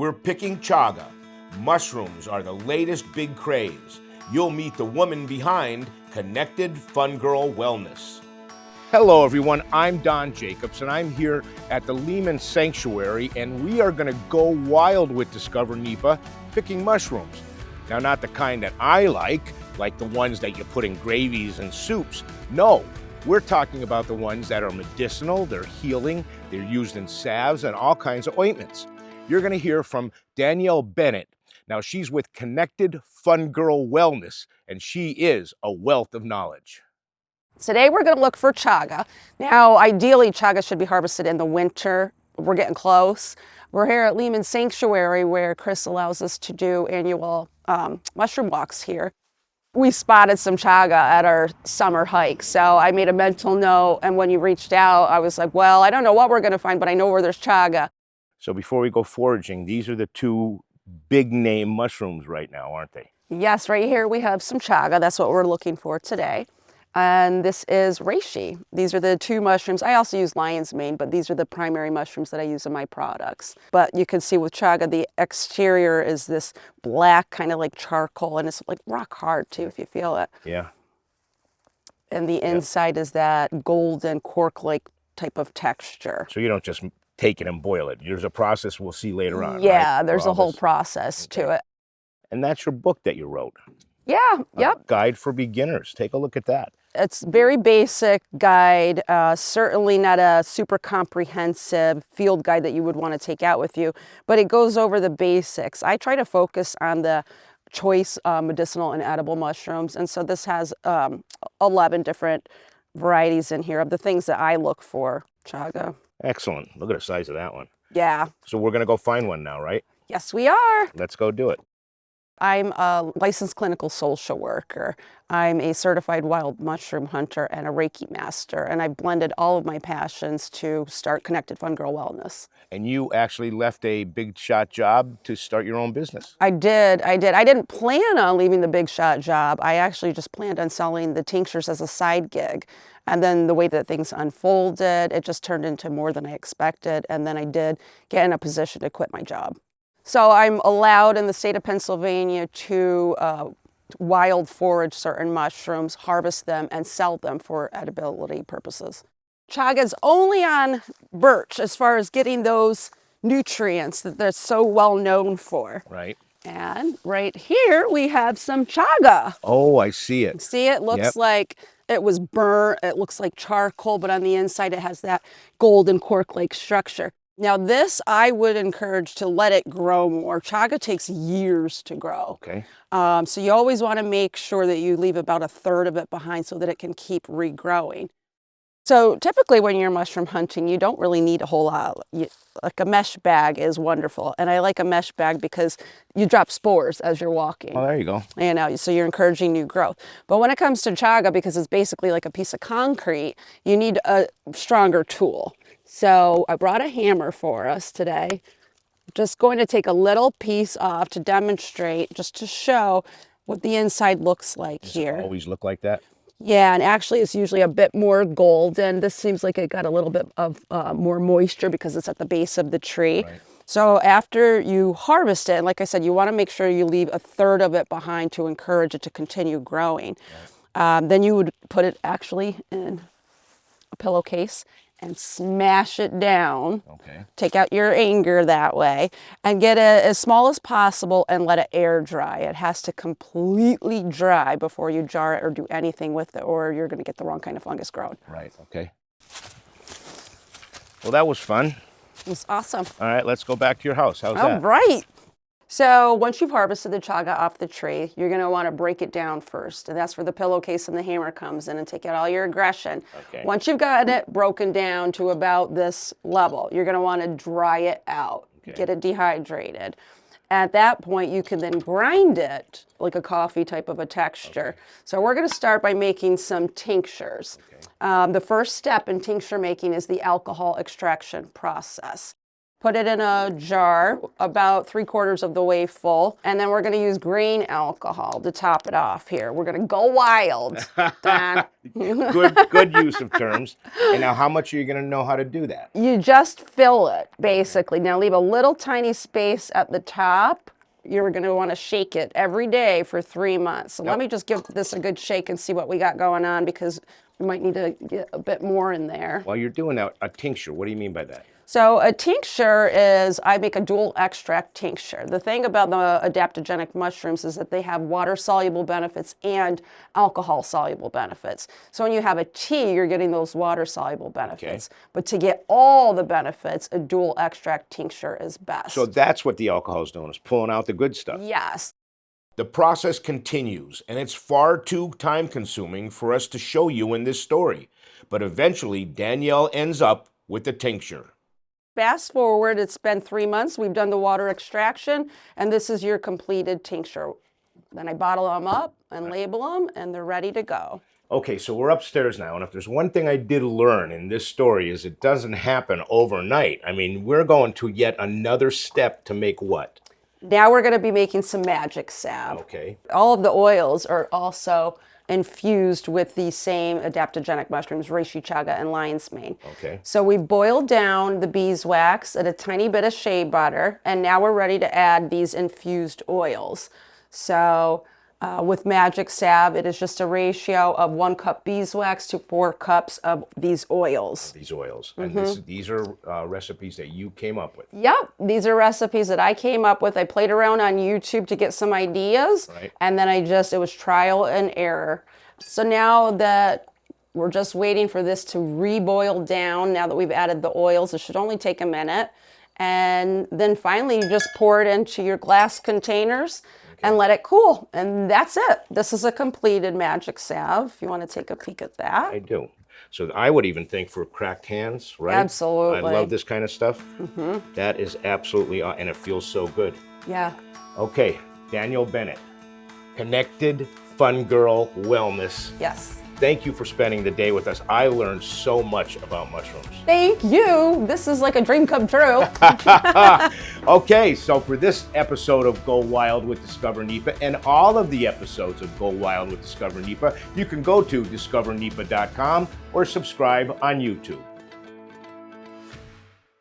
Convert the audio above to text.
We're picking chaga. Mushrooms are the latest big craze. You'll meet the woman behind Connected Fungirl Wellness. Hello everyone, I'm Don Jacobs and I'm here at the Lehman Sanctuary and we are going to go wild with DiscoverNEPA picking mushrooms. Now not the kind that I like the ones that you put in gravies and soups. No, we're talking about the ones that are medicinal, they're healing, they're used in salves and all kinds of ointments. You're going to hear from Dannielle Bennett. Now she's with Connected Fungirl Wellness and she is a wealth of knowledge. Today we're going to look for chaga. Now ideally chaga should be harvested in the winter. We're getting close. We're here at Lehman Sanctuary where Chris allows us to do annual mushroom walks here. We spotted some chaga at our summer hike, so I made a mental note, and when you reached out I was like, well, I don't know what we're going to find, but I know where there's chaga. So before we go foraging, these are the two big name mushrooms right now, aren't they? Yes, right here we have some chaga. That's what we're looking for today. And this is reishi. These are the two mushrooms. I also use lion's mane, but these are the primary mushrooms that I use in my products. But you can see with chaga, the exterior is this black, kind of like charcoal, and it's like rock hard too, if you feel it. Yeah. And the inside is that golden cork-like type of texture. So you don't just take it and boil it. There's a process we'll see later on. Yeah, right? there's a whole process to it. And that's your book that you wrote. Yeah, yep. Guide for beginners. Take a look at that. It's very basic guide, certainly not a super comprehensive field guide that you would want to take out with you, but it goes over the basics. I try to focus on the choice medicinal and edible mushrooms, and so this has 11 different varieties in here of the things that I look for. Chaga. Excellent. Look at the size of that one. Yeah. So we're going to go find one now, right? Yes, we are. Let's go do it. I'm a licensed clinical social worker. I'm a certified wild mushroom hunter and a Reiki master, and I blended all of my passions to start Connected Fungirl Wellness. And you actually left a big shot job to start your own business. I did. I didn't plan on leaving the big shot job. I actually just planned on selling the tinctures as a side gig. And then the way that things unfolded, it just turned into more than I expected. And then I did get in a position to quit my job. So I'm allowed in the state of Pennsylvania to wild forage certain mushrooms, harvest them, and sell them for edibility purposes. Chaga is only on birch as far as getting those nutrients that they're so well known for. Right. And right here we have some chaga. Oh, I see it. See, it looks like it was burnt. It looks like charcoal, but on the inside it has that golden cork-like structure. Now this, I would encourage to let it grow more. Chaga takes years to grow. Okay. So you always want to make sure that you leave about a third of it behind so that it can keep regrowing. So typically when you're mushroom hunting, you don't really need a whole lot. Like a mesh bag is wonderful. And I like a mesh bag because you drop spores as you're walking. Oh, there you go. You know, so you're encouraging new growth. But when it comes to chaga, because it's basically like a piece of concrete, you need a stronger tool. So I brought a hammer for us today. Just going to take a little piece off to demonstrate, just to show what the inside looks like here. Does it always look like that? Yeah, and actually it's usually a bit more golden. This seems like it got a little bit of more moisture because it's at the base of the tree. Right. So after you harvest it, and like I said, you want to make sure you leave a third of it behind to encourage it to continue growing. Right. Then you would put it actually in a pillowcase and smash it down. Okay. Take out your anger that way and get it as small as possible and let it air dry. It has to completely dry before you jar it or do anything with it, or you're going to get the wrong kind of fungus growing. Right, okay. Well, that was fun. It was awesome. All right, let's go back to your house. How's that? All right. So once you've harvested the chaga off the tree, you're going to want to break it down first. And that's where the pillowcase and the hammer comes in and take out all your aggression. Okay. Once you've got it broken down to about this level, you're going to want to dry it out, get it dehydrated. At that point, you can then grind it like a coffee type of a texture. Okay. So we're going to start by making some tinctures. Okay. The first step in tincture making is the alcohol extraction process. put it in a jar about 3/4 of the way full, and then we're going to use grain alcohol to top it off here. We're going to go wild. Good use of terms. And now how much are you going to know how to do that? You just fill it, basically. Now leave a little tiny space at the top. You're going to want to shake it every day for 3 months. So let me just give this a good shake and see what we got going on, because we might need to get a bit more in there. While you're doing a tincture, what do you mean by that? So a tincture is, I make a dual extract tincture. The thing about the adaptogenic mushrooms is that they have water-soluble benefits and alcohol-soluble benefits. So when you have a tea, you're getting those water-soluble benefits. Okay. But to get all the benefits, a dual extract tincture is best. So that's what the alcohol is doing, is pulling out the good stuff. Yes. The process continues, and it's far too time-consuming for us to show you in this story. But eventually, Dannielle ends up with the tincture. Fast forward, it's been 3 months. We've done the water extraction, and this is your completed tincture. Then I bottle them up and label them, and they're ready to go. Okay, so we're upstairs now, and if there's one thing I did learn in this story is it doesn't happen overnight. I mean, we're going to yet another step to make what? Now we're going to be making some magic salve. Okay. All of the oils are also infused with the same adaptogenic mushrooms, reishi, chaga, and lion's mane. Okay. So we've boiled down the beeswax and a tiny bit of shea butter, and now we're ready to add these infused oils. So with magic salve, it is just a ratio of 1 cup beeswax to 4 cups of these oils. These oils. And these are recipes that you came up with. Yep, these are recipes that I came up with. I played around on YouTube to get some ideas, and then it was trial and error. So now that we're just waiting for this to reboil down, now that we've added the oils, it should only take a minute. And then finally you just pour it into your glass containers and let it cool. And that's it. This is a completed magic salve, if you want to take a peek at that. I do. So I would even think for cracked hands, right? Absolutely. I love this kind of stuff. That is absolutely, and it feels so good. Yeah. Okay, Dannielle Bennett, Connected Fun Girl Wellness. Yes. Thank you for spending the day with us. I learned so much about mushrooms. Thank you. This is like a dream come true. Okay, so for this episode of Go Wild with Discover NEPA and all of the episodes of Go Wild with Discover NEPA, you can go to discovernepa.com or subscribe on YouTube.